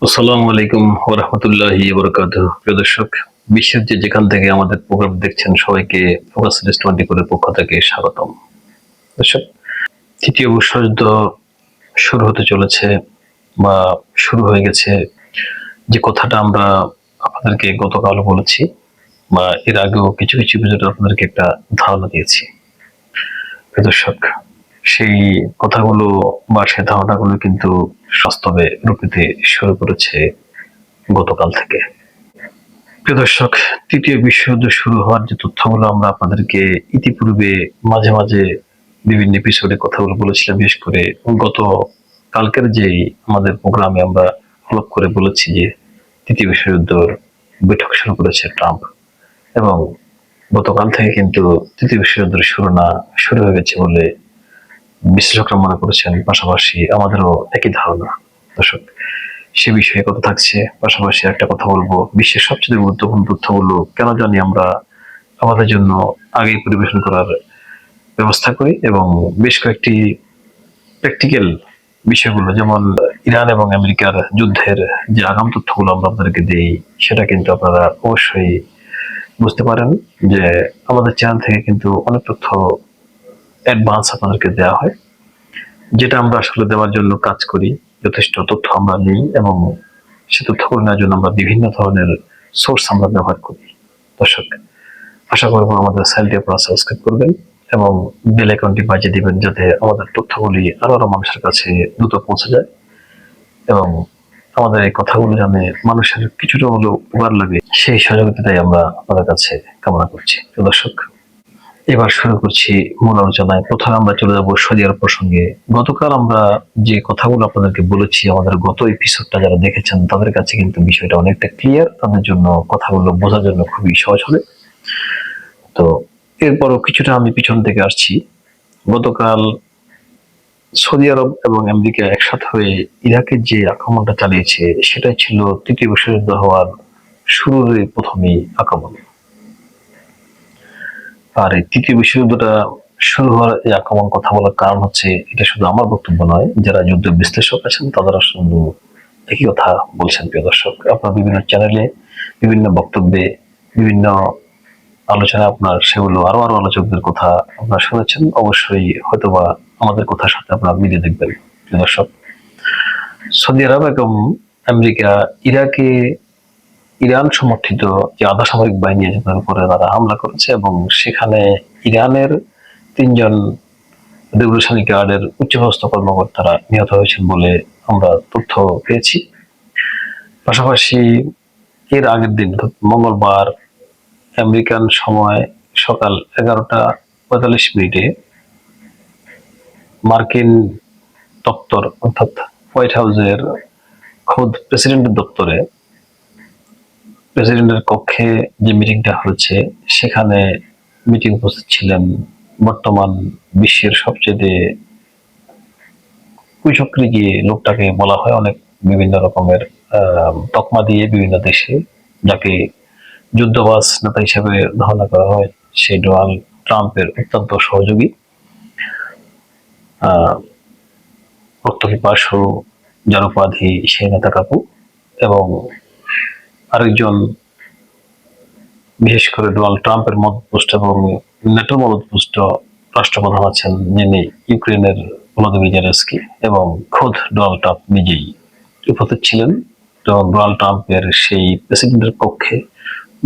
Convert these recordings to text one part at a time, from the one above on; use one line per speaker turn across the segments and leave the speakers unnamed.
আসসালামু আলাইকুম ওয়া রাহমাতুল্লাহি ওয়া বারাকাতুহু। প্রিয় দর্শক, বিশ্বের যেখান থেকে আমাদের প্রোগ্রাম দেখছেন সবাইকে ফোকাস লিস্ট 24 এর পক্ষ থেকে স্বাগতম। দর্শক, তৃতীয় বিশ্বযুদ্ধ শুরু হতে চলেছে বা শুরু হয়ে গেছে, যে কথাটা আমরা আপনাদেরকে গতকালও বলেছি বা এর আগেও কিছু কিছু এপিসোডে আপনাদেরকে একটা ধারণা দিয়েছি। প্রিয় দর্শক, সেই কথাগুলো বা সেই ধারণাগুলো কিন্তু বাস্তবে রূপ নিতে শুরু করেছে গতকাল থেকে। প্রিয় দর্শক, তৃতীয় বিশ্বযুদ্ধ শুরু হওয়ার যে তথ্যগুলো আমরা আপনাদেরকে ইতিপূর্বে মাঝে মাঝে বিভিন্ন এপিসোডে কথাগুলো বলেছিলাম, বিশেষ করে গত কালকের যেই আমাদের প্রোগ্রামে আমরা আলাপ করে বলেছি যে তৃতীয় বিশ্বযুদ্ধের বৈঠক শুরু করেছে ট্রাম্প, এবং গতকাল থেকে কিন্তু তৃতীয় বিশ্বযুদ্ধের শুরু হয়ে গেছে বলে বিশ্লেষকরা মনে করেছেন। পাশাপাশি আমাদেরও একই ধারণা। দর্শক, সে বিষয়ে কথা থাকছে। পাশাপাশি একটা কথা বলবো, বিশ্বের সবচেয়ে গুরুত্বপূর্ণ তথ্যগুলো কেন জানি আমরা আমাদের জন্য আগেই পরিবেশন করার ব্যবস্থা করি, এবং বেশ কয়েকটি প্র্যাকটিক্যাল বিষয়গুলো, যেমন ইরান এবং আমেরিকার যুদ্ধের যে আগাম তথ্যগুলো আমরা আপনাদেরকে দিই, সেটা কিন্তু আপনারা অবশ্যই বুঝতে পারেন যে আমাদের চ্যানেল থেকে কিন্তু অনেক তথ্য অ্যাডভান্স আপনাদেরকে দেওয়া হয়, যেটা আমরা আসলে দেওয়ার জন্য কাজ করি। যথেষ্ট তথ্য আমরা নিই এবং সে তথ্যগুলো নেওয়ার জন্য আমরা বিভিন্ন ধরনের সোর্স আমরা ব্যবহার করি। দর্শক, আশা করবো আমাদের চ্যানেলটি আপনারা সাবস্ক্রাইব করবেন এবং বেল আইকনটি বাজিয়ে দিবেন, যাতে আমাদের তথ্যগুলি আরো মানুষের কাছে দ্রুত পৌঁছে যায় এবং আমাদের এই কথাগুলো জানে মানুষের কিছুটা হলেও উপকার লাগে, সেই সহযোগিতাটাই আমরা আপনাদের কাছে কামনা করছি। তো দর্শক, এবার শুরু করছি মূল আলোচনায়। প্রথমে আমরা চলে যাবো সৌদি আরব প্রসঙ্গে। গতকাল আমরা যে কথাগুলো আপনাদেরকে বলেছি, আমাদের গত এপিসোডটা যারা দেখেছেন তাদের কাছে কিন্তু বিষয়টা অনেকটা ক্লিয়ার, তাদের জন্য কথাগুলো বোঝার জন্য খুবই সহজ হবে। তো এরপরও কিছুটা আমি পিছন থেকে আসছি। গতকাল সৌদি আরব এবং আমেরিকা একসাথে হয়ে ইরাকের যে আক্রমণটা চালিয়েছে, সেটাই ছিল তৃতীয় বিশ্বযুদ্ধ হওয়ার শুরুর প্রথমেই আক্রমণ। আর এই তৃতীয় বিশ্বযুদ্ধটা শুরু হওয়ার এই আক্রমণ কথা বলার কারণ হচ্ছে, এটা শুধু আমার বক্তব্য নয়, যারা যুদ্ধ বিশ্লেষক আছেন তারা শুধু একই কথা বলছেন। প্রিয় দর্শক, আপনার বিভিন্ন চ্যানেলে, বিভিন্ন বক্তব্যে, বিভিন্ন আলোচনা আপনার সেগুলো আরো আলোচকদের কথা আপনারা শুনেছেন। অবশ্যই হয়তোবা আমাদের কথার সাথে আপনারা মিলিয়ে দেখবেন। প্রিয় দর্শক, সৌদি আরব এবং আমেরিকা ইরাকে ইরান সমর্থিত যে আধা সামরিক বাহিনী আছে তার উপরে তারা হামলা করেছে, এবং সেখানে ইরানের 3 জন রেভলিউশনারি গার্ডের উচ্চপদস্থ কর্মকর্তারা নিহত হয়েছেন বলে আমরা তথ্য পেয়েছি। পাশাপাশি এর আগের দিন মঙ্গলবার আমেরিকান সময় সকাল 11টা 45 মিনিটে মার্কিন দপ্তর, অর্থাৎ হোয়াইট হাউসের খোদ প্রেসিডেন্টের দপ্তরে, প্রেসিডেন্টের কক্ষে যে মিটিংটা হয়েছে, সেখানে মিটিং উপস্থিত ছিলেন বর্তমান বিশ্বের সবচেয়ে কুচক্রী যে লোকটাকে বলা হয় অনেক বিভিন্ন রকমের তকমা দিয়ে বিভিন্ন দেশে, যাকে যুদ্ধবাজ নেতা হিসেবে ধারণা করা হয়, সেই ডোনাল্ড ট্রাম্পের অত্যন্ত সহযোগী, রক্তপিপাসু যার উপাধি সেই নেতা কাকু, এবং আরেকজন বিশেষ করে ডোনাল্ড ট্রাম্পের মদতপুষ্ট এবং নেটো মদতপুষ্ট রাষ্ট্রপ্রধান আছেন, যিনি ইউক্রেনের ভলোদিমির জেলেনস্কি, এবং খোদ ডোনাল্ড ট্রাম্প নিজেই উপস্থিত ছিলেন। এবং ডোনাল্ড ট্রাম্পের সেই প্রেসিডেন্টের পক্ষে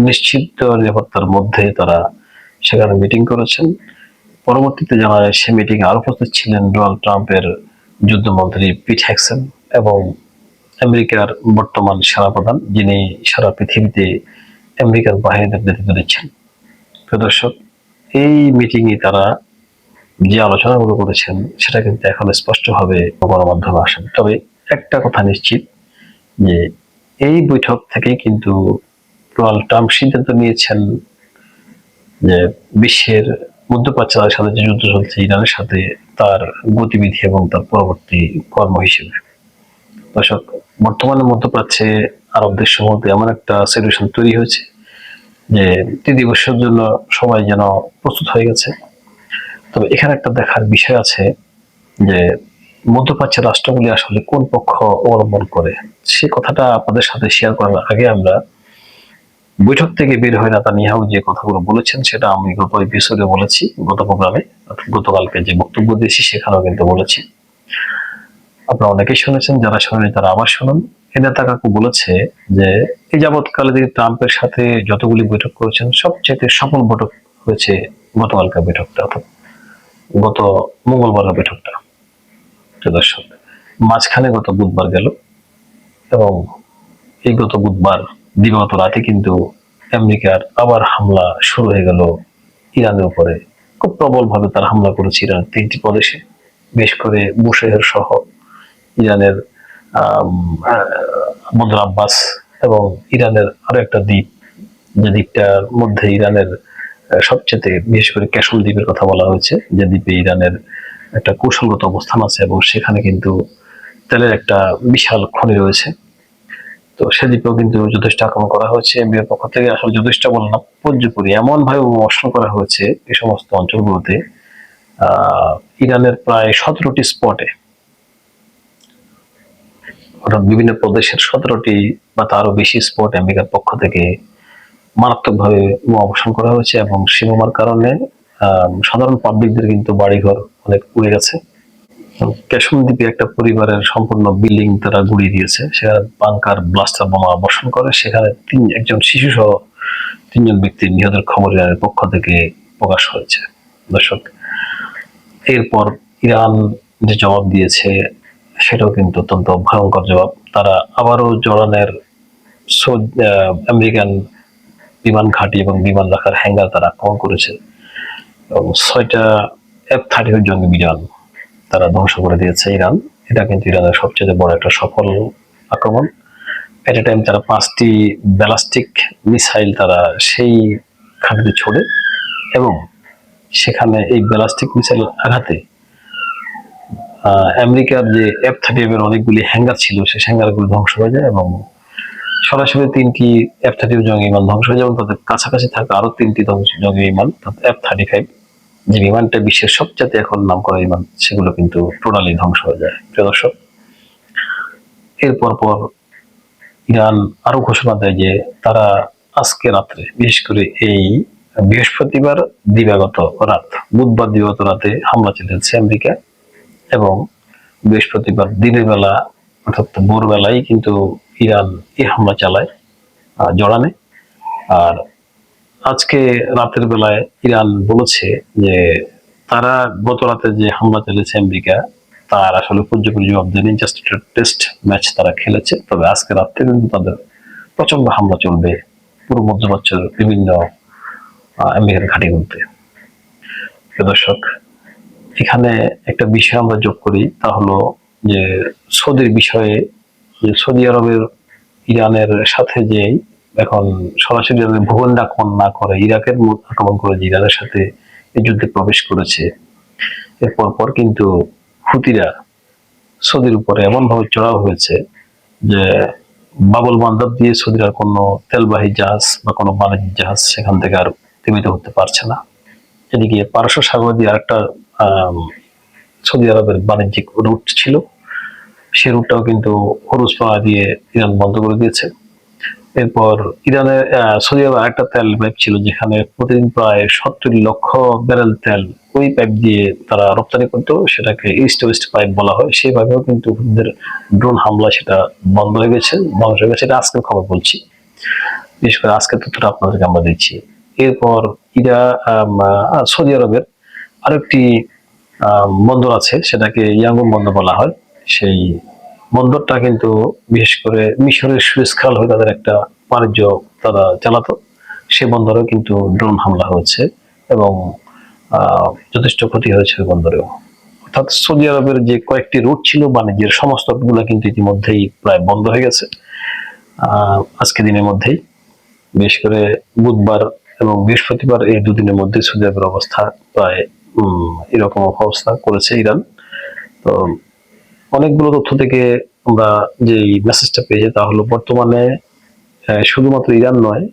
নিশ্চিত নিরাপত্তার মধ্যে তারা সেখানে মিটিং করেছেন। পরবর্তীতে জানা যায় সে মিটিং আরো উপস্থিত ছিলেন ডোনাল্ড ট্রাম্পের যুদ্ধমন্ত্রী পিট হ্যাকসন এবং আমেরিকার বর্তমান সেনাপ্রধান, যিনি সারা পৃথিবীতে আমেরিকার বাহিনীদের নেতৃত্ব দিচ্ছেন। দর্শক, এই মিটিং এ তারা যে আলোচনাগুলো করেছেন সেটা কিন্তু এখন স্পষ্টভাবে গণমাধ্যমে আসেন। তবে একটা কথা নিশ্চিত, যে এই বৈঠক থেকেই কিন্তু ডোনাল্ড ট্রাম্প সিদ্ধান্ত নিয়েছেন যে বিশ্বের মধ্যপ্রাচ্যের সাথে যে যুদ্ধ চলছে ইরানের সাথে, তার গতিবিধি এবং তার পরবর্তী কর্ম হিসেবে। দর্শক, বর্তমানে মধ্যপ্রাচ্যে আরব দেশের মধ্যে এমন একটা সিচুয়েশন তৈরি হয়েছে যে তৃতীয় বিশ্বর জন্য সবাই যেন প্রস্তুত হয়ে গেছে। তবে এখানে একটা দেখার বিষয় আছে যে মধ্যপ্রাচ্যের রাষ্ট্রগুলি আসলে কোন পক্ষ অবলম্বন করে, সে কথাটা আপনাদের সাথে শেয়ার করার আগে আমরা বৈঠক থেকে বের হয়ে নেতানিয়াহু যে কথাগুলো বলেছেন সেটা আমি গত এপিসোডে বলেছি, গত প্রোগ্রামে গতকালকে যে বক্তব্য দিয়েছি সেখানেও কিন্তু বলেছি। আপনারা অনেকেই শুনেছেন, যারা শোনেনি তারা আবার শুনুন। এই নেতা কাকু বলেছে যে এই যাবৎকালে তিনি ট্রাম্পের সাথে যতগুলি বৈঠক করেছেন সবচেয়ে সফল বৈঠক হয়েছে গতকালকার বৈঠকটা, অর্থাৎ গত মঙ্গলবারের বৈঠকটা। দর্শক, মাঝখানে গত বুধবার গেল এবং এই গত বুধবার দিবাগত রাতে কিন্তু আমেরিকার আবার হামলা শুরু হয়ে গেল ইরানের উপরে। খুব প্রবল ভাবে তারা হামলা করেছে ইরানের 3টি প্রদেশে, বিশেষ করে বুশেহর সহ ইরানের বন্দর আব্বাস এবং ইরানের আরো একটা দ্বীপ, যে দ্বীপটার মধ্যে ইরানের সবচেয়ে বিশেষ করে ক্যাশল দ্বীপের কথা বলা হয়েছে, যে দ্বীপে ইরানের একটা কৌশলগত অবস্থান আছে এবং সেখানে কিন্তু তেলের একটা বিশাল খনি রয়েছে। তো সেদিকেও কিন্তু যথেষ্ট আক্রমণ করা হয়েছে আমেরিকার পক্ষ থেকে। আসলে যথেষ্ট বলে না, পর্যায়ক্রমে এমন ভাবে বর্ষণ করা হয়েছে এই সমস্ত অঞ্চলগুলোতে, ইরানের প্রায় 17টি স্পটে, অর্থাৎ বিভিন্ন প্রদেশের 17টি বা তারও বেশি স্পট আমেরিকার পক্ষ থেকে মারাত্মকভাবে বোমা বর্ষণ করা হয়েছে এবং সে বোমার কারণে সাধারণ পাবলিকদের কিন্তু বাড়িঘর অনেক উড়ে গেছে। ক্যাশন দ্বীপে একটা পরিবারের সম্পূর্ণ বিল্ডিং তারা গুড়িয়ে দিয়েছে, সেখানে বাংকার ব্লাস্টার বোমা বর্ষণ করে, সেখানে একজন শিশু সহ 3জন ব্যক্তির নিহতের খবর ইরানের পক্ষ থেকে প্রকাশ হয়েছে। দর্শক, এরপর ইরান যে জবাব দিয়েছে সেটাও কিন্তু অত্যন্ত ভয়ঙ্কর জবাব। তারা আবারও জর্ডানের আমেরিকান বিমান ঘাঁটি এবং বিমান রাখার হ্যাঙ্গার তারা আক্রমণ করেছে এবং 6টা F-35 জঙ্গি বিমান তারা ধ্বংস করে দিয়েছে ইরান। এটা কিন্তু ইরানের সবচেয়ে বড় একটা সফল আক্রমণ। এট এ টাইম তারা 5টি ব্যালাস্টিক মিসাইল তারা সেই ঘাঁটিতে ছোড়ে এবং সেখানে এই ব্যালাস্টিক মিসাইলের আঘাতে আমেরিকার যে F-35 এর অনেকগুলি হ্যাঙ্গার ছিল সেই হ্যাঙ্গারগুলো ধ্বংস হয়ে যায় এবং সরাসরি 3টি F-35 জঙ্গি বিমান ধ্বংস হয়ে যায় এবং তাদের কাছাকাছি থাকা আরো 3টি জঙ্গি বিমান, F-35 যে বিমানটা বিশ্বের সবচেয়ে এখন নাম করা বিমান, সেগুলো কিন্তু টোটালি ধ্বংস হয়ে যায়। প্রিয় দর্শক, এরপর পর ইরান আরো ঘোষণা দেয় যে তারা আজকে রাত্রে, বিশেষ করে এই বৃহস্পতিবার দিবাগত রাত, বুধবার দিবাগত রাতে হামলা চালিয়েছে আমেরিকা এবং বৃহস্পতিবার দিনের বেলা অর্থাৎ ভোরবেলায় কিন্তু ইরান এই হামলা চালায় জর্ডানে। আর আজকে রাতের বেলায় ইরান বলেছে যে তারা গত রাতে যে হামলা চালিয়েছে আমেরিকা তার আসলে পর্যাপ্ত জবাব দেয়নি, জাস্ট একটা টেস্ট ম্যাচ তারা খেলেছে। তবে আজকে রাত্রে কিন্তু তাদের প্রচন্ড হামলা চলবে পুরো মধ্যপ্রাচ্যের বিভিন্ন আমেরিকান ঘাঁটিগুলোতে। দর্শক, এখানে একটা বিষয় আমরা যোগ করি, তা হলো যে সৌদির বিষয়ে, যে সৌদি আরবের ইরানের সাথে যে এখন সরাসরি ভূখণ্ড আক্রমণ না করে ইরাকের আক্রমণ করে যে ইরানের সাথে এই যুদ্ধে প্রবেশ করেছে, এরপর পর কিন্তু হুতিরা সৌদির উপরে এমন ভাবে চড়াও হয়েছে যে বাবুল মান্দাব দিয়ে সৌদির আর কোনো তেলবাহী জাহাজ বা কোনো বাণিজ্য জাহাজ সেখান থেকে আর অতিবাহিত হতে পারছে না। এদিকে পারস্য সাগর দিয়ে আরেকটা সৌদি আরবের বাণিজ্যিক রুট ছিল, সে রুটটাও কিন্তু হরুজ পাড়া দিয়ে ইরান বন্ধ করে দিয়েছে। এরপর ইরানের সৌদি আরব আরেকটা তেল পাইপ ছিল যেখানে প্রতিদিন প্রায় 70 লক্ষ ব্যারেল তেল ওই পাইপ দিয়ে তারা রপ্তানি করতো, সেটাকে ইস্ট ওয়েস্ট পাইপ বলা হয়। সেইভাবেও কিন্তু ড্রোন হামলা সেটা বন্ধ হয়ে গেছে, ধ্বংস হয়ে গেছে। এটা আজকের খবর বলছি, বিশেষ করে আজকের তথ্যটা আপনাদেরকে আমরা দিচ্ছি। এরপর সৌদি আরবের আরেকটি বন্দর আছে, সেটাকে ইয়াঙ্গুন বন্দর বলা হয়। সেই বন্দরটা কিন্তু বিশেষ করে মিশরের সুয়েজ খাল হয়ে তাদের একটা বাণিজ্য তারা চালাতো, সে বন্দরেও কিন্তু ড্রোন হামলা হয়েছে এবং যথেষ্ট ক্ষতি হয়েছে ওই বন্দরেও। অর্থাৎ সৌদি আরবের যে কয়েকটি রুট ছিল বাণিজ্যের, সমস্ত গুলা কিন্তু ইতিমধ্যেই প্রায় বন্ধ হয়ে গেছে আজকে দিনের মধ্যেই। বিশেষ করে বুধবার এবং বৃহস্পতিবার এই দুদিনের মধ্যে সৌদি আরবের অবস্থা প্রায় এরকম অবস্থা করেছে ইরান। তো অনেকগুলো তথ্য থেকে আমরা যে মেসেজটা পেয়েছি তা হলো বর্তমানে শুধুমাত্র ইরান নয়,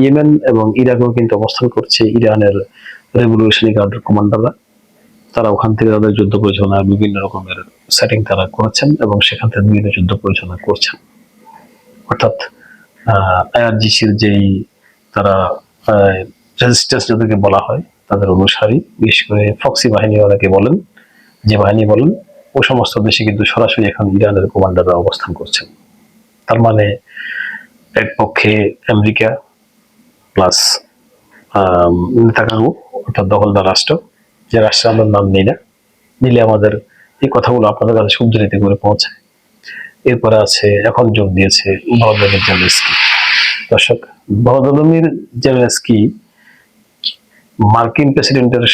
ইয়েমেন এবং ইরাকও কিন্তু অবস্থান করছে ইরানের রেভলিউশনারি গার্ডের কমান্ডাররা। তারা ওখান থেকে তাদের যুদ্ধ পরিচালনার বিভিন্ন রকমের সেটিং তারা করেছেন এবং সেখান থেকে বিভিন্ন যুদ্ধ পরিচালনা করছেন। অর্থাৎ আইআরজিসির যেই তারা রেজিস্ট্যান্স যাদেরকে বলা হয় তাদের অনুসারী, বিশেষ করে ফক্সি বাহিনী অনেকে বলেন, যে বাহিনী বলেন, ও সমস্ত দেশে কিন্তু সরাসরি এখন ইরানের কমান্ডাররা অবস্থান করছেন। তার মানে এক পক্ষে আমেরিকা প্লাস নেতাকাঙ্গু, অর্থাৎ দখলদার রাষ্ট্র, যে রাষ্ট্রের আমরা নাম নেই না, নিলে আমাদের এই কথাগুলো আপনাদের কাছে শুদ্ধরীতি করে পৌঁছায়। এরপরে আছে, এখন যোগ দিয়েছে ভলোদিমির জেলেনস্কি। দর্শক, ভলোদিমির জেলেনস্কি মার্কিন প্রেসিডেন্টের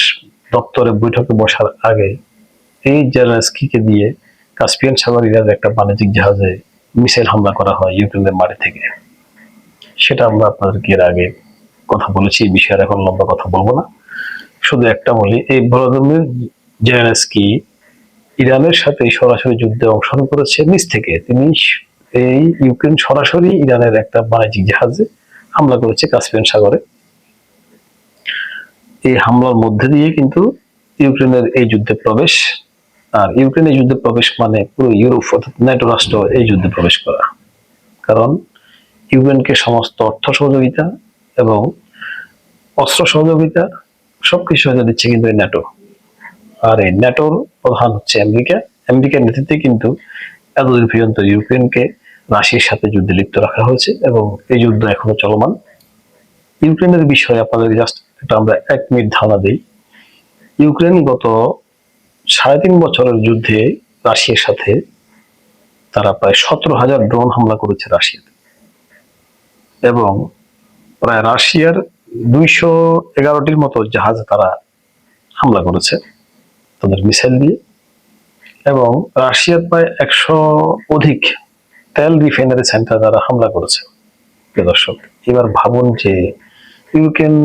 দপ্তরে বৈঠকে বসার আগে এই জেলেনস্কিকে দিয়ে কাস্পিয়ান সাগর ইরানের একটা বাণিজ্যিক জাহাজে মিসাইল হামলা করা হয় ইউক্রেনের মাটি থেকে। সেটা আমরা আপনাদেরকে এর আগে কথা বলেছি, এই বিষয়ে এখন লম্বা কথা বলবো না, শুধু একটা বলি, এই ভলোদিমির জেলেনস্কি ইরানের সাথে সরাসরি যুদ্ধে অংশগ্রহণ করেছে নিজ থেকে। তিনি এই ইউক্রেন সরাসরি ইরানের একটা বাণিজ্যিক জাহাজে হামলা করেছে কাস্পিয়ান সাগরে। এই হামলার মধ্যে দিয়ে কিন্তু ইউক্রেনের এই যুদ্ধে প্রবেশ, আর ইউক্রেনের যুদ্ধে প্রবেশ মানে পুরো ইউরোপ অর্থাৎ ন্যাটো রাষ্ট্র এই যুদ্ধে প্রবেশ করা। কারণ ইউক্রেনকে সমস্ত অর্থ সহযোগিতা এবং অস্ত্র সহযোগিতা সবকিছু হয়ে দিচ্ছে কিন্তু এই ন্যাটো। আর এই ন্যাটোর প্রধান হচ্ছে আমেরিকা। আমেরিকার নেতৃত্বে কিন্তু এতদিন পর্যন্ত ইউক্রেনকে রাশিয়ার সাথে যুদ্ধে লিপ্ত রাখা হয়েছে এবং এই যুদ্ধ এখনো চলমান। ইউক্রেনের বিষয়ে আপনাদের জাস্ট একটা আমরা 1 মিনিট ধারণা দিই। ইউক্রেন গত 3.5 বছরের যুদ্ধে রাশিয়ার সাথে তারা প্রায় 17,000 ড্রোন হামলা করেছে রাশিয়াতে, এবং প্রায় রাশিয়ার 211টির মতো জাহাজ তারা হামলা করেছে তাদের মিসাইল দিয়ে, এবং রাশিয়ার প্রায় 100 অধিক তেল রিফাইনারি সেন্টার তারা হামলা করেছে। দর্শক, এবার ভাবুন যে ইউক্রেন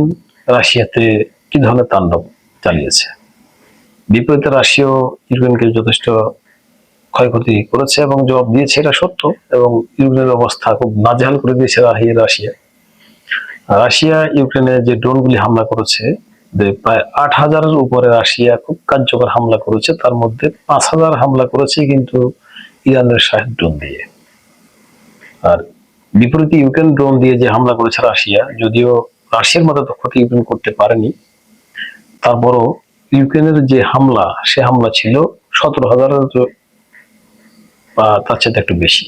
রাশিয়াতে কি ধরনের তাণ্ডব চালিয়েছে। বিপরীতে রাশিয়াও ইউক্রেনকে যথেষ্ট ক্ষয়ক্ষতি করেছে এবং জবাব দিয়েছে, এটা সত্য, এবং ইউক্রেনের অবস্থা খুব নাজেহাল করে দিয়েছে রাশিয়া। রাশিয়া ইউক্রেনে যে ড্রোনগুলি হামলা করেছে, প্রায় 8,000-এর উপরে রাশিয়া খুব কার্যকর হামলা করেছে, তার মধ্যে 5,000 হামলা করেছে কিন্তু ইরানের শাহেদ ড্রোন দিয়ে। আর বিপরীতে ইউক্রেন ড্রোন দিয়ে যে হামলা করেছে রাশিয়া, যদিও রাশিয়ার মতো দক্ষতা ইউক্রেন করতে পারেনি, তারপরও ইউক্রেনের যে হামলা, সে হামলা ছিল 17,000-এর বা তার চেয়ে একটু বেশি।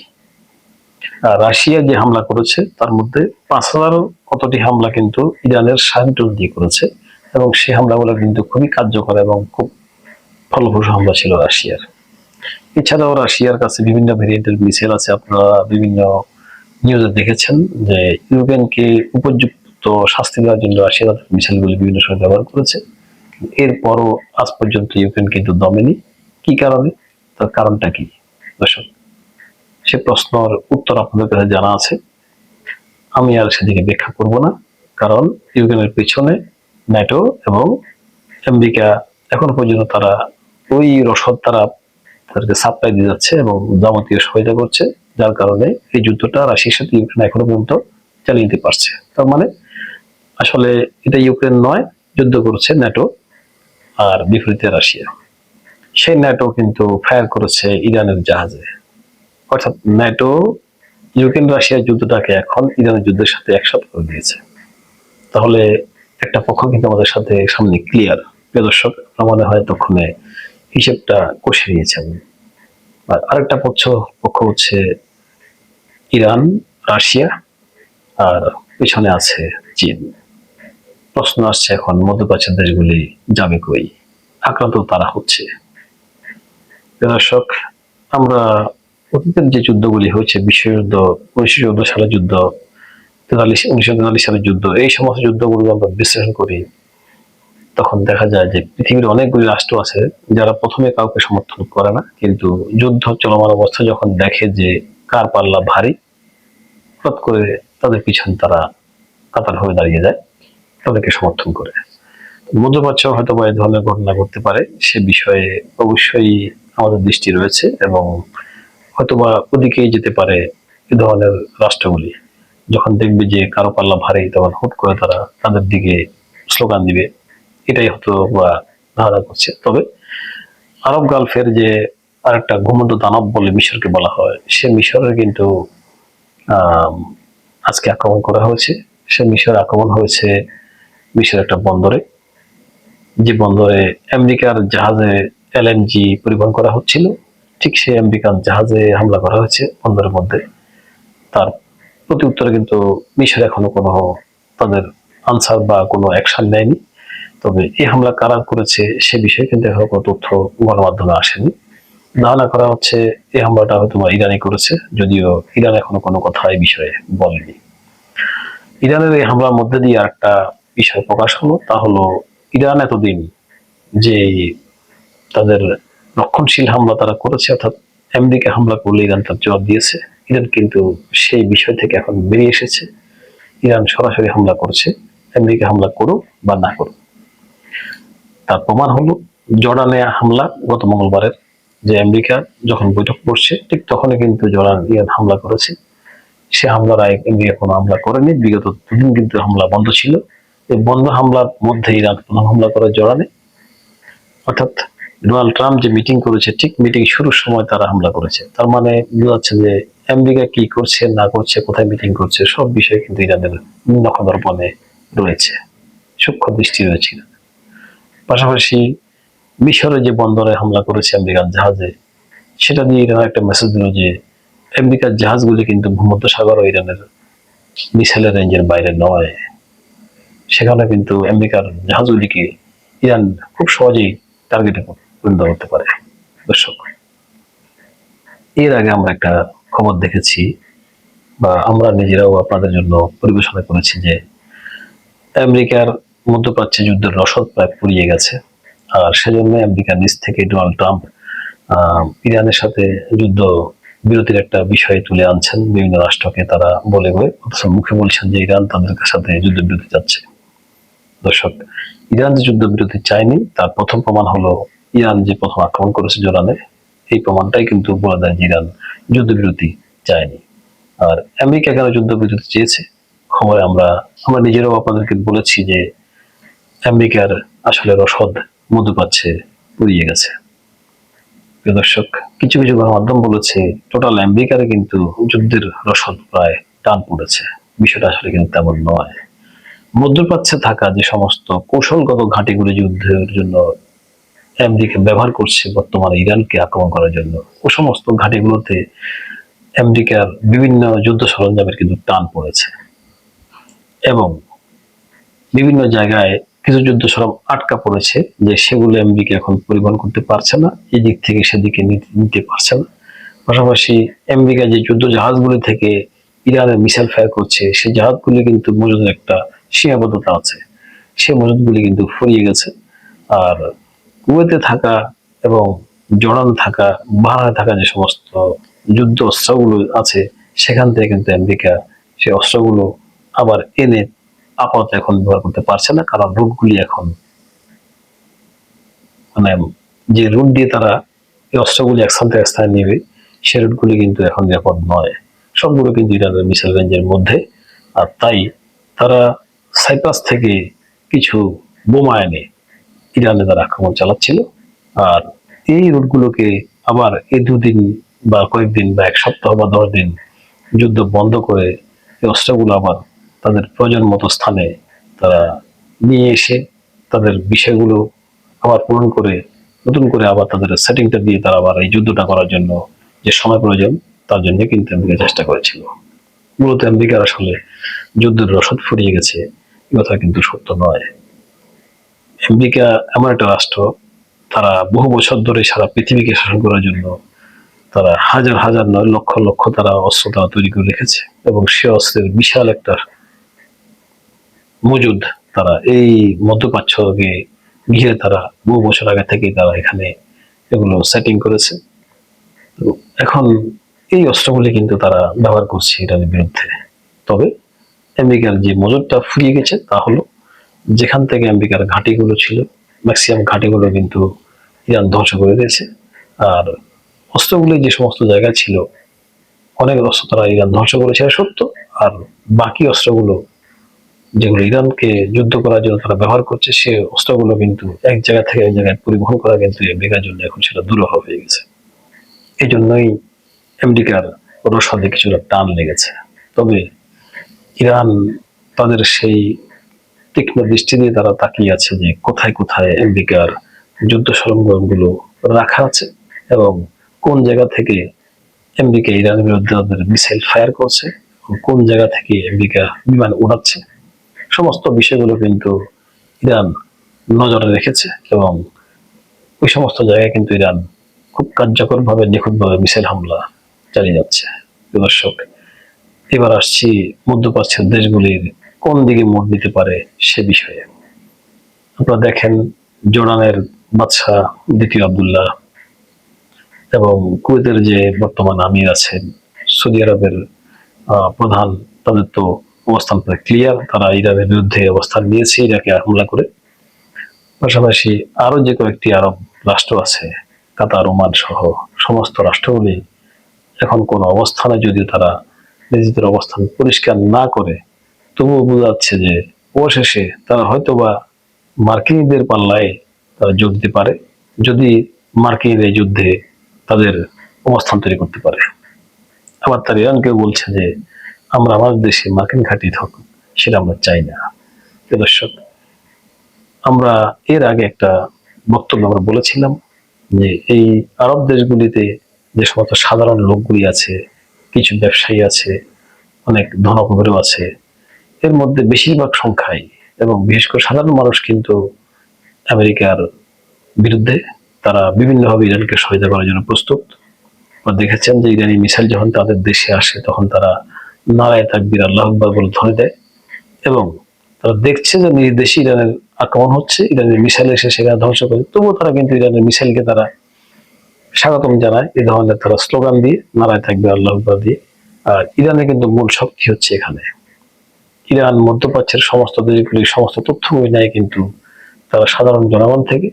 আর রাশিয়া যে হামলা করেছে তার মধ্যে 5,000 কতটি হামলা কিন্তু ইরানের শাহেদ ড্রোন দিয়ে করেছে, এবং সেই হামলাগুলো কিন্তু খুবই কার্যকর এবং খুব ফলপ্রসূ হামলা ছিল রাশিয়ার। এছাড়াও রাশিয়ার কাছে বিভিন্ন ভেরিয়েন্টের মিসাইল আছে। আপনারা বিভিন্ন নিউজে দেখেছেন যে ইউক্রেনকে উপযুক্ত শাস্তি দেওয়ার জন্য রাশিয়া তাদের মিসাইলগুলি বিভিন্ন সময় ব্যবহার করেছে। এরপরও আজ পর্যন্ত ইউক্রেন কিন্তু দমেনি। কি কারণে? তার কারণটা কি দর্শক? সে প্রশ্নের উত্তর আপনাদের কাছে জানা আছে, আমি আর সেদিকে ব্যাখ্যা করব না। কারণ ইউক্রেনের পেছনে ন্যাটো এবং আমেরিকা এখন পর্যন্ত তারা ওই রসদ তাদেরকে সাপ্লাই দিয়ে যাচ্ছে এবং যাবতীয় সহায়তা করছে, যার কারণে এই যুদ্ধটা রাশিয়ার সাথে ইউক্রেন এখনো পর্যন্ত চালিয়ে দিতে পারছে। তার মানে আসলে এটা ইউক্রেন নয়, যুদ্ধ করছে ন্যাটো আর বিপরীতে রাশিয়া। সেই ন্যাটো কিন্তু ফায়ার করেছে ইরানের জাহাজে। অর্থাৎ ন্যাটো ইউক্রেন রাশিয়ার যুদ্ধটাকে এখন ইরানের যুদ্ধের সাথে একসাথে করে দিয়েছে। তাহলে একটা পক্ষ কিন্তু আমাদের সাথে সামনে ক্লিয়ার। প্রিয় দর্শক, আমার মনে হয় তখনে হিসেবটা কষে নিয়েছেন। আর আরেকটা পক্ষ হচ্ছে ইরান, রাশিয়া, আর পিছনে আছে চীন। প্রশ্ন আসছে এখন, মধ্যপ্রাচ্যের দেশগুলি যাবে কই? আক্রান্ত তারা হচ্ছে। দর্শক, আমরা অতীতের যে যুদ্ধগুলি হয়েছে, বিশ্বযুদ্ধ, 1914 সালের যুদ্ধ, 1943 সালের যুদ্ধ, এই সমস্ত যুদ্ধগুলো আমরা বিশ্লেষণ করি, তখন দেখা যায় যে পৃথিবীর অনেকগুলি রাষ্ট্র আছে যারা প্রথমে কাউকে সমর্থন করে না, কিন্তু যুদ্ধ চলমান অবস্থা যখন দেখে যে কার পাল্লা ভারী, হঠাৎ করে তাদের পিছনে তারা কাতার হয়ে দাঁড়িয়ে যায়, তাদেরকে সমর্থন করে। মধ্যপ্রাচ্য হয়তো বা এই ধরনের ঘটনা ঘটতে পারে, সে বিষয়ে অবশ্যই আমাদের দৃষ্টি রয়েছে, এবং হয়তোবা ওদিকেই যেতে পারে এ ধরনের রাষ্ট্রগুলি। যখন দেখবে যে কারো পাল্লা ভারী, তখন হুট করে তারা তাদের দিকে স্লোগান দিবে, এটাই হয়তো বা ধারণা করছে। তবে আরব গালফের যে আরেকটা ঘুমন্ত দানব বলে মিশরকে বলা হয়, সে মিশরের কিন্তু আহ আজকে আক্রমণ করা হয়েছে। সে মিশর আক্রমণ হয়েছে মিশর একটা বন্দরে, যে বন্দরে আমেরিকার জাহাজে এলএনজি পরিবহন করা হচ্ছিল, ঠিক সেই আমেরিকান জাহাজে হামলা করা হয়েছে বন্দরের মধ্যে। তার প্রতি উত্তরে কিন্তু মিশর এখনো কোনো তাদের আনসার বা কোনো অ্যাকশন নেয়নি। তবে এই হামলা কারা করেছে সে বিষয়ে কিন্তু এখন কোনো তথ্য গণমাধ্যমে আসেনি। ধারণা করা হচ্ছে এই হামলাটা হয়তো ইরানই করেছে, যদিও ইরান এখনো কোনো কথা এই বিষয়ে বলেনি। ইরানের এই হামলার মধ্যে দিয়ে আরেকটা বিষয় প্রকাশ হলো, তা হলো ইরান এতদিন যে তাদের রক্ষণশীল হামলা তারা করেছে, অর্থাৎ আমেরিকা হামলা করলে ইরান তার জবাব দিয়েছে, ইরান কিন্তু সেই বিষয় থেকে এখন বেরিয়ে এসেছে। ইরান সরাসরি হামলা করছে, আমেরিকা হামলা করুক বা না করুক। তার প্রমাণ হলো জর্ডানে হামলা গত মঙ্গলবারের, যে আমেরিকা যখন বৈঠক করছে ঠিক তখনই কিন্তু জর্ডান ইরান হামলা করেছে। সে হামলার আগে আমেরিকা কোনো হামলা করেনি, বিগত দুদিন কিন্তু হামলা বন্ধ ছিল। এই বন্ধ হামলার মধ্যে ইরান প্রথম হামলা করে জর্ডানে, অর্থাৎ ডোনাল্ড ট্রাম্প যে মিটিং করেছে ঠিক মিটিং শুরুর সময় তারা হামলা করেছে। তার মানে বোঝা যাচ্ছে যে আমেরিকা কি করছে না করছে, কোথায় মিটিং করছে, সব বিষয়ে কিন্তু ইরানের নখদর্পণে রয়েছে, সূক্ষ্ম দৃষ্টি রয়েছে। পাশাপাশি মিশরে যে বন্দরে হামলা করেছে আমেরিকান জাহাজে, সেটা দিয়ে ইরান একটা মেসেজ দিল যে আমেরিকার জাহাজগুলি কিন্তু ভূমধ্য সাগর ও ইরানের মিসাইলের রেঞ্জের বাইরে নয়। সেখানে কিন্তু আমেরিকার জাহাজগুলিকে ইরান খুব সহজেই টার্গেটে পরিণত করতে পারে। দর্শক, এর আগে আমরা একটা খবর দেখেছি বা আমরা নিজেরাও আপনাদের জন্য পরিবেশনা করেছি যে আমেরিকার মধ্যপ্রাচ্যে যুদ্ধের রসদ প্রায় ফুরিয়ে গেছে, আর সেজন্য আমেরিকার নিচ থেকে ডোনাল্ড ট্রাম্প ইরানের সাথে যুদ্ধ বিরতির একটা বিষয় তুলে আনছেন বিভিন্ন রাষ্ট্রকে তারা বলে বলে, অথচ মুখে বলছেন যে ইরান তাদের সাথে যুদ্ধ বিরতি যাচ্ছে। দর্শক, ইরান যে যুদ্ধ বিরতি চায়নি তার প্রথম প্রমাণ হলো ইরান যে প্রথম আক্রমণ করেছে জোরানে, এই প্রমাণটাই কিন্তু বলে দেয় যে ইরান যুদ্ধ বিরতি চায়নি। আর আমেরিকা কেন যুদ্ধ বিরতি চেয়েছে, খবরে আমরা নিজেরাও আপনাদেরকে বলেছি যে আমেরিকার আসলে রসদ মধ্যপ্রাচ্যে ফুরিয়ে গেছে। প্রিয় দর্শক, কিছু কিছু গণমাধ্যম বলেছে টোটাল আমেরিকারে কিন্তু যুদ্ধের রসদ প্রায় টান পড়েছে। বিষয়টা আসলে কিন্তু তেমন নয়। মধ্যপ্রাচ্যে থাকা যে সমস্ত কৌশলগত ঘাঁটিগুলি যুদ্ধের জন্য আমেরিকা ব্যবহার করছে বর্তমানে ইরানকে আক্রমণ করার জন্য, ও সমস্ত ঘাঁটিগুলোতে আমেরিকার বিভিন্ন যুদ্ধ সরঞ্জামের কিন্তু টান পড়েছে এবং বিভিন্ন জায়গায় কিছু যুদ্ধ সরঞ্জাম আটকা পড়েছে, যে সেগুলো আমেরিকা এখন পরিবহন করতে পারছে না, এদিক থেকে সেদিকে নিতে পারছে না। পাশাপাশি আমেরিকা যে যুদ্ধ জাহাজগুলি থেকে ইরানের মিসাইল ফায়ার করছে, সেই জাহাজগুলি কিন্তু মজুদের একটা সীমাবদ্ধতা আছে, সেই মজুদগুলি কিন্তু ফুরিয়ে গেছে। আর কুয়েতে থাকা এবং জর্ডানে থাকা, বাহরাইনে থাকা যে সমস্ত যুদ্ধ অস্ত্রগুলো আছে, সেখান থেকে কিন্তু আমেরিকা সেই অস্ত্রগুলো আবার এনে আপাতত এখন ব্যবহার করতে পারছে না, কারণ রুটগুলি এখন মানে যে রুট দিয়ে তারা এই অস্ত্রগুলি এক স্থান থেকে এক স্থানে নেবে, সে রুটগুলি কিন্তু এখন নিরাপদ নয়, সবগুলো কিন্তু ইরানের মিসাইল রেঞ্জের মধ্যে। আর তাই তারা সাইপ্রাস থেকে কিছু বোমা এনে ইরানে তারা আক্রমণ চালাচ্ছিল। আর এই রুটগুলোকে আবার এই দুদিন বা কয়েকদিন বা এক সপ্তাহ বা 10 দিন যুদ্ধ বন্ধ করে এই অস্ত্রগুলো আবার তাদের প্রয়োজন মতো স্থানে তারা নিয়ে এসে তাদের বিষয়গুলো আবার পূরণ করে নতুন করে আবার তাদের সেটিংটা দিয়ে তারা আবার এই যুদ্ধটা করার জন্য যে সময় প্রয়োজন, তার জন্য কিন্তু আমেরিকা চেষ্টা করেছিল। মূলত আমেরিকার আসলে যুদ্ধের রসদ ফুরিয়ে গেছে, এ কথা কিন্তু সত্য নয়। আমেরিকা এমন একটা রাষ্ট্র, তারা বহু বছর ধরে সারা পৃথিবীকে শাসন করার জন্য তারা হাজার হাজার নয় লক্ষ লক্ষ তারা অস্ত্র তারা তৈরি করে রেখেছে, এবং সে অস্ত্রের বিশাল একটা মজুদ তারা এই মধ্যপ্রাচ্যকে ঘিরে তারা বহু বছর আগে থেকেই তারা এখানে এগুলো সেটিং করেছে। তো এখন এই অস্ত্রগুলি কিন্তু তারা ব্যবহার করছে ইরানের বিরুদ্ধে। তবে আমেরিকার যে মজুদটা ফুরিয়ে গেছে তা হলো, যেখান থেকে আমেরিকার ঘাঁটিগুলো ছিল ম্যাক্সিমাম ঘাঁটিগুলো কিন্তু ইরান ধ্বংস করে দিয়েছে। আর অস্ত্রগুলি যে সমস্ত জায়গায় ছিল অনেক অস্ত্র তারা ইরান ধ্বংস করেছে সত্য, আর বাকি অস্ত্রগুলো যেগুলো ইরানকে যুদ্ধ করার জন্য তারা ব্যবহার করছে, সে অস্ত্রগুলো কিন্তু এক জায়গা থেকে এক জায়গায় পরিবহন করা কিন্তু আমেরিকার জন্য এখন সেটা দুরূহ হয়ে গেছে। এই জন্যই আমেরিকার রসদে কিছুটা টান লেগেছে। তবে ইরান তাদের সেই তীক্ষ্ণ দৃষ্টি দিয়ে তারা তাকিয়ে আছে যে কোথায় কোথায় আমেরিকার যুদ্ধ সরঞ্জামগুলো রাখা আছে এবং কোন জায়গা থেকে আমেরিকা ইরানের বিরুদ্ধে তাদের মিসাইল ফায়ার করছে, কোন জায়গা থেকে আমেরিকা বিমান উড়াচ্ছে, সমস্ত বিষয়গুলো কিন্তু ইরান নজরে রেখেছে এবং ওই সমস্ত জায়গায় কিন্তু ইরান খুব কার্যকরভাবে নিখুঁতভাবে মিসাইল হামলা চালিয়ে যাচ্ছে। দর্শক, এবার আসছি মধ্যপ্রাচ্যের দেশগুলির কোন দিকে মোড় নিতে পারে সে বিষয়ে। আপনারা দেখেন জর্ডানের বাদশাহ দ্বিতীয় আব্দুল্লাহ এবং কুয়েতের যে বর্তমান আমির আছেন, সৌদি আরবের প্রধান, তাদের তো অবস্থান প্রায় ক্লিয়ার, তারা ইরানের বিরুদ্ধে অবস্থান নিয়েছে ইরাকে হামলা করে। পাশাপাশি আরো যে কয়েকটি আরব রাষ্ট্র আছে, কাতার, ওমান সহ সমস্ত রাষ্ট্রগুলি এখন কোন অবস্থানে যদিও তারা নিজেদের অবস্থান পরিষ্কার না করে, তবুও বোঝা যাচ্ছে যে অবশেষে তারা হয়তোবা মার্কিনীদের পাল্লায় তারা যোগ দিতে পারে, যদি মার্কিনীর এই যুদ্ধে তাদের অবস্থান তৈরি করতে পারে। আবার তার ইরানকেও বলছে যে আমরা আমাদের দেশে মার্কিন ঘাঁটি থাকুক, সেটা আমরা চাই না। দর্শক, আমরা এর আগে একটা বক্তব্য আমরা বলেছিলাম যে এই আরব দেশগুলিতে যে সমস্ত সাধারণ লোকগুলি আছে, কিছু ব্যবসায়ী আছে, অনেক ধনকুবেরও আছে, এর মধ্যে বেশিরভাগ সংখ্যায় এবং বিশেষ করে সাধারণ মানুষ কিন্তু আমেরিকার বিরুদ্ধে, তারা বিভিন্নভাবে ইরানকে সহায়তা করার জন্য প্রস্তুত। দেখেছেন যে ইরানি মিসাইল যখন তাদের দেশে আসে তখন তারা নারায়ে তাকবীর, আল্লাহু আকবার বলে ধ্বনি দেয় এবং তারা দেখছে যে নিজ দেশে ইরানের আক্রমণ হচ্ছে, ইরানের মিসাইল এসে সেখানে ধ্বংস করে, তবুও তারা কিন্তু ইরানের মিসাইলকে তারা স্বাগতম জানায় এই ধরনের তারা স্লোগান দিয়ে, নারায়ে তাকবীর, আল্লাহু আকবার দিয়ে। আর ইরানের কিন্তু মূল শক্তি হচ্ছে এখানে। ইরান মধ্যপ্রাচ্যের সমস্ত দেশগুলির সমস্ত তথ্যগুলি নেয় কিন্তু তারা সাধারণ জনগণ থেকে।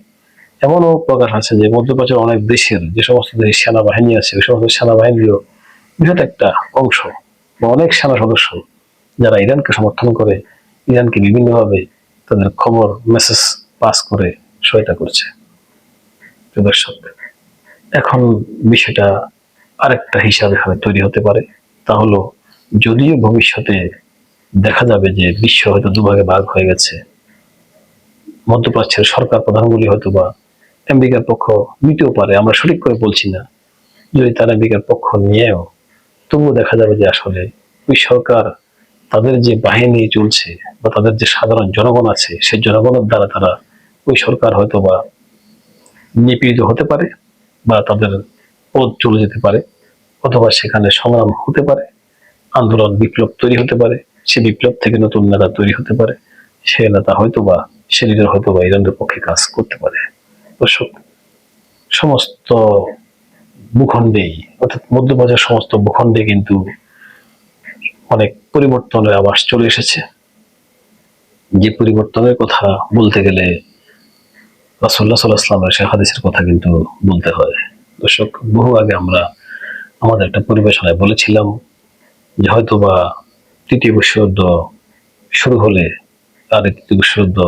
এমনও প্রকাশ আছে যে মধ্যপ্রাচ্যের অনেক দেশের যে সমস্ত দেশের সেনাবাহিনী আছে, ওই সমস্ত সেনাবাহিনীরও বৃহৎ একটা অংশ বা অনেক সেনা সদস্য যারা ইরানকে সমর্থন করে, ইরানকে বিভিন্নভাবে তাদের খবর মেসেজ পাস করে সহায়তা করছে। দর্শক, এখন বিষয়টা আরেকটা হিসাবে এখানে তৈরি হতে পারে, তা হলো যদিও ভবিষ্যতে দেখা যাবে যে বিশ্ব হয়তো দুভাগে ভাগ হয়ে গেছে, মধ্যপ্রাচ্যের সরকার প্রধানগুলি হয়তো বা আমেরিকার পক্ষ নিতেও পারে, আমরা সঠিক করে বলছি না, যদি তারা আমেরিকার পক্ষ নিয়েও, তবুও দেখা যাবে যে আসলে ওই সরকার তাদের যে বাহিনী চলছে বা তাদের যে সাধারণ জনগণ আছে, সেই জনগণের দ্বারা তারা ওই সরকার হয়তো বা নিপীড়িত হতে পারে বা তাদের পথ চলে যেতে পারে, অথবা সেখানে সংগ্রাম হতে পারে, আন্দোলন, বিপ্লব তৈরি হতে পারে, সে বিপ্লব থেকে নতুন নেতা তৈরি হতে পারে, সে নেতা হয়তোবা সে লিডার হয়তোবা ইরানের পক্ষে কাজ করতে পারে। দর্শক, সমস্ত ভূখণ্ডেই অর্থাৎ মধ্যপ্রাচ্যের সমস্ত ভূখণ্ডে কিন্তু অনেক পরিবর্তনের আভাস চলে এসেছে। যে পরিবর্তনের কথা বলতে গেলে রাসূলুল্লাহ সাল্লাল্লাহু আলাইহি ওয়াসাল্লামের সেই হাদিসের কথা কিন্তু বলতে হয়। দর্শক, বহু আগে আমরা আমাদের একটা পরিবেশনায় বলেছিলাম যে হয়তোবা তৃতীয় বিশ্বযুদ্ধ শুরু হলে আর তৃতীয় বিশ্বযুদ্ধ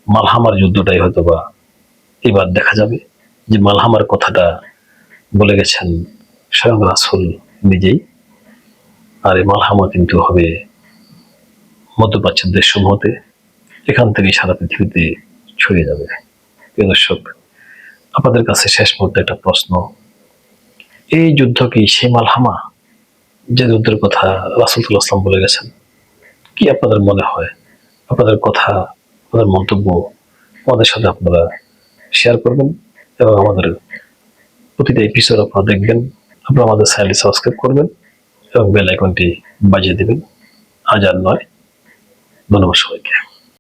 মালহামার যুদ্ধটাই হয়তোবা এবার দেখা যাবে। যে মালহামার কথাটা বলে গেছেন স্বয়ং রাসূল নিজেই। আর এই মালহামা কিন্তু হবে মধ্যপ্রাচ্যের দেশসমূহতে, এখান থেকে সারা পৃথিবীতে ছড়িয়ে যাবে। প্রিয় দর্শক, আপনাদের কাছে শেষ মুহূর্তে একটা প্রশ্ন, এই যুদ্ধ কি সেই মালহামা যে যুদ্ধের কথা রাসূল সাল্লাল্লাহু আলাইহি ওয়াসাল্লাম বলে গেছেন? কি আপনাদের মনে হয়? আপনাদের কথা, আপনাদের মন্তব্য আমাদের সাথে আপনারা শেয়ার করবেন এবং আমাদের প্রতিটা এপিসোড আপনারা দেখবেন। আপনারা আমাদের চ্যানেলটি সাবস্ক্রাইব করবেন এবং বেল আইকনটি বাজিয়ে দেবেন। আজ আর নয়। ধন্যবাদ সবাইকে।